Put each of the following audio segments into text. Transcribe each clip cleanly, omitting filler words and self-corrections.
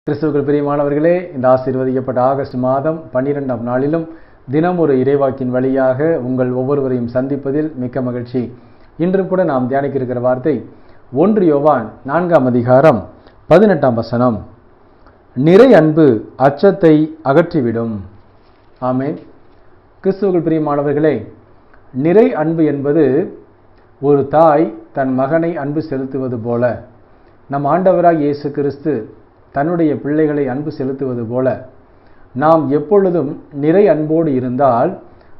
கிறிஸ்துவுக்குள் பிரியமானவர்களே, இந்த ஆசீர்வதிக்கப்பட்ட ஆகஸ்ட் மாதம் 12ஆம் நாளிலும் தினம் ஒரு இறைவாக்கின் வழியாக உங்கள் ஒவ்வொருவரையும் சந்திப்பதில் மிக்க மகிழ்ச்சி. இன்று கூட நாம் தியானிக்க இருக்கிற வார்த்தை 1 யோவான் 4ஆம் அதிகாரம் 18ஆம் வசனம். நிறை அன்பு அச்சத்தை அகற்றிவிடும். ஆமென். கிறிஸ்துவுக்குள் பிரியமானவர்களே, நிறை அன்பு என்பது ஒரு தாய் தன் மகனை அன்பு செலுத்துவது போல, நம் ஆண்டவராகிய இயேசு கிறிஸ்து தன்னுடைய பிள்ளைகளை அன்பு செலுத்துவது போல, நாம் எப்பொழுதும் நிறை அன்போடு இருந்தால்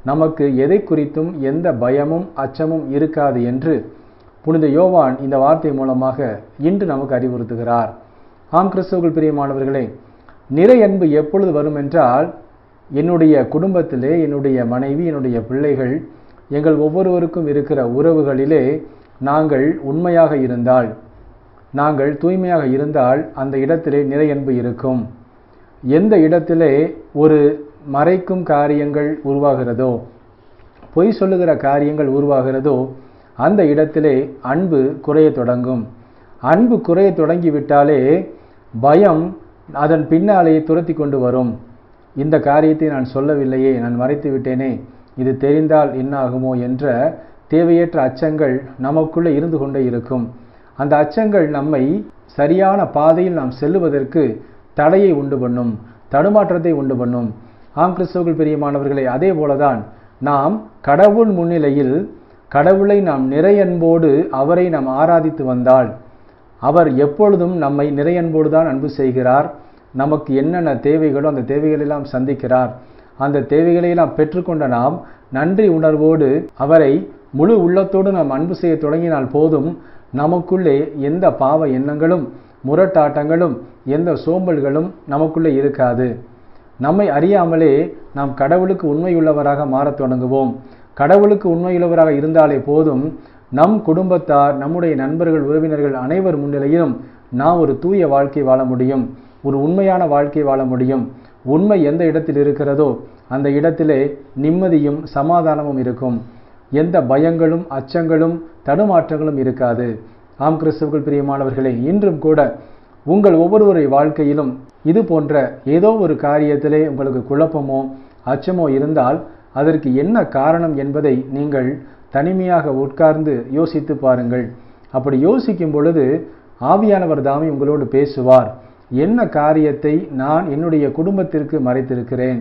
நமக்கு எதை குறித்தும் எந்த பயமும் அச்சமும் இருக்காது என்று புனித யோவான் இந்த வார்த்தை மூலமாக இன்று நமக்கு அறிவுறுத்துகிறார். ஆம் கிறிஸ்துவுக்குள் பிரியமானவர்களே, நிறை அன்பு எப்பொழுது வரும் என்றால், என்னுடைய குடும்பத்திலே என்னுடைய மனைவி, என்னுடைய பிள்ளைகள், எங்கள் ஒவ்வொருவருக்கும் இருக்கிற உறவுகளிலே நாங்கள் உண்மையாக இருந்தால், நாங்கள் தூய்மையாக இருந்தால் அந்த இடத்திலே நிறை அன்பு இருக்கும். எந்த இடத்திலே ஒரு மறைக்கும் காரியங்கள் உருவாகிறதோ, பொய் சொல்லுகிற காரியங்கள் உருவாகிறதோ, அந்த இடத்திலே அன்பு குறைய தொடங்கும். அன்பு குறைய தொடங்கிவிட்டாலே பயம் அதன் பின்னாலே துரத்தி கொண்டு வரும். இந்த காரியத்தை நான் சொல்லவில்லையே, நான் மறைத்து விட்டேனே, இது தெரிந்தால் என்ன ஆகுமோ என்ற தேவையற்ற அச்சங்கள் நமக்குள்ளே இருந்து கொண்டே இருக்கும். அந்த அச்சங்கள் நம்மை சரியான பாதையில் நாம் செல்லுவதற்கு தடையை உண்டு பண்ணும், தடுமாற்றத்தை உண்டு பண்ணும். ஆம் கிறிஸ்துவுக்குள் பிரியமானவர்களே, அதே போலதான் நாம் கடவுள் முன்னிலையில் கடவுளை நாம் நிறையன்போடு அவரை நாம் ஆராதித்து வந்தால், அவர் எப்பொழுதும் நம்மை நிறையன்போடு தான் அன்பு செய்கிறார். நமக்கு என்னென்ன தேவைகளோ அந்த தேவைகளெல்லாம் சந்திக்கிறார். அந்த தேவைகளையெல்லாம் பெற்றுக்கொண்ட நாம் நன்றி உணர்வோடு அவரை முழு உள்ளத்தோடு நாம் அன்பு செய்ய தொடங்கினால் போதும், நமக்குள்ளே எந்த பாவ எண்ணங்களும் முரட்டாட்டங்களும் எந்த சோம்பல்களும் நமக்குள்ளே இருக்காது. நம்மை அறியாமலே நாம் கடவுளுக்கு உண்மையுள்ளவராக மாறத் தொடங்குவோம். கடவுளுக்கு உண்மையுள்ளவராக இருந்தாலே போதும், நம் குடும்பத்தார், நம்முடைய நண்பர்கள், உறவினர்கள் அனைவர் முன்னிலையிலும் நாம் ஒரு தூய வாழ்க்கை வாழ முடியும், ஒரு உண்மையான வாழ்க்கை வாழ முடியும். உண்மை எந்த இடத்தில் இருக்கிறதோ அந்த இடத்திலே நிம்மதியும் சமாதானமும் இருக்கும். எந்த பயங்களும் அச்சங்களும் தடுமாற்றங்களும் இருக்காது. ஆம் கிறிஸ்துவுக்குள் பிரியமானவர்களே, இன்றும் கூட உங்கள் ஒவ்வொருவருடைய வாழ்க்கையிலும் இது போன்ற ஏதோ ஒரு காரியத்திலே உங்களுக்கு குழப்பமோ அச்சமோ இருந்தால் அதற்கு என்ன காரணம் என்பதை நீங்கள் தனிமையாக உட்கார்ந்து யோசித்து பாருங்கள். அப்படி யோசிக்கும் பொழுது ஆவியானவர் தாமே உங்களோடு பேசுவார். என்ன காரியத்தை நான் என்னுடைய குடும்பத்திற்கு மறைத்திருக்கிறேன்,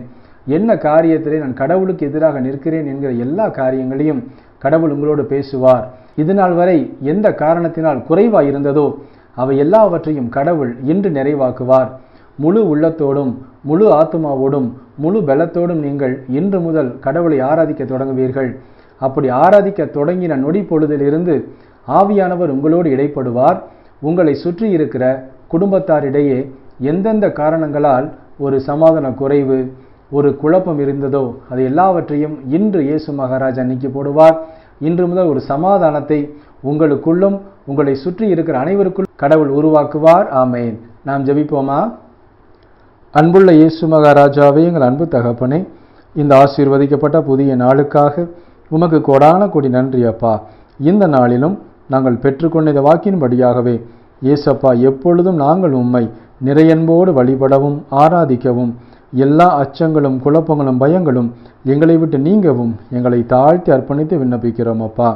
என்ன காரியத்திலே நான் கடவுளுக்கு எதிராக நிற்கிறேன் என்கிற எல்லா காரியங்களையும் கடவுள் உங்களோடு பேசுவார். இதுநாள் வரை எந்த காரணத்தினால் குறைவாக இருந்ததோ அவை எல்லாவற்றையும் கடவுள் இன்று நிறைவாக்குவார். முழு உள்ளத்தோடும் முழு ஆத்மாவோடும் முழு பலத்தோடும் நீங்கள் இன்று முதல் கடவுளை ஆராதிக்க தொடங்குவீர்கள். அப்படி ஆராதிக்க தொடங்கின நொடி பொழுதிலிருந்து ஆவியானவர் உங்களோடு இடைப்படுவார். உங்களை சுற்றி இருக்கிற குடும்பத்தாரிடையே எந்தெந்த காரணங்களால் ஒரு சமாதான குறைவு, ஒரு குழப்பம் இருந்ததோ அது எல்லாவற்றையும் இன்று இயேசு மகாராஜா நீக்கி போடுவார். இன்று முதல் ஒரு சமாதானத்தை உங்களுக்குள்ளும் உங்களை சுற்றி இருக்கிற அனைவருக்குள் கடவுள் உருவாக்குவார். ஆமேன். நாம் ஜெபிப்போமா? அன்புள்ள இயேசு மகாராஜாவே, எங்கள் அன்பு தகப்பனே, இந்த ஆசீர்வதிக்கப்பட்ட புதிய நாளுக்காக உமக்கு கோடான கோடி நன்றி அப்பா. இந்த நாளிலும் நாங்கள் பெற்றுக்கொண்ட இந்த வாக்கின்படியாகவே இயேசப்பா, எப்பொழுதும் நாங்கள் உம்மை நிறையன்போடு வழிபடவும் ஆராதிக்கவும், எல்லா அச்சங்களும் குழப்பங்களும் பயங்களும் எங்களை விட்டு நீங்கவும் எங்களை தாழ்த்தி அர்ப்பணித்து விண்ணப்பிக்கிறோம் அப்பா.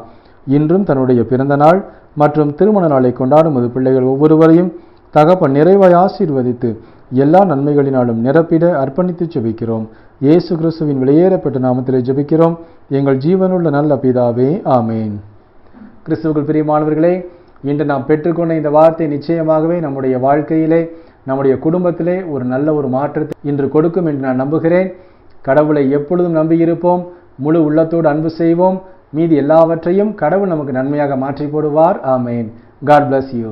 இன்றும் தன்னுடைய பிறந்த நாள் மற்றும் திருமண நாளை கொண்டாடும் அது பிள்ளைகள் ஒவ்வொருவரையும் தகப்பன் நிறைவாய் ஆசீர்வதித்து எல்லா நன்மைகளினாலும் நிரப்பிட அர்ப்பணித்து ஜெபிக்கிறோம். இயேசு கிறிஸ்துவின் வெளியேறப்பட்ட நாமத்திலே ஜெபிக்கிறோம் எங்கள் ஜீவனுள்ள நல்ல பிதாவே, ஆமேன். கிறிஸ்துவுக்குள் பிரியமானவர்களே, இன்று நாம் பெற்றுக்கொண்ட இந்த வார்த்தை நிச்சயமாகவே நம்முடைய வாழ்க்கையிலே, நம்முடைய குடும்பத்திலே ஒரு நல்ல ஒரு மாற்றத்தை இன்று கொடுக்கும் என்று நான் நம்புகிறேன். கடவுளை எப்பொழுதும் நம்பியிருப்போம், முழு உள்ளத்தோடு அன்பு செய்வோம். மீதி எல்லாவற்றையும் கடவுள் நமக்கு நன்மையாக மாற்றி போடுவார். ஆமேன். God bless you.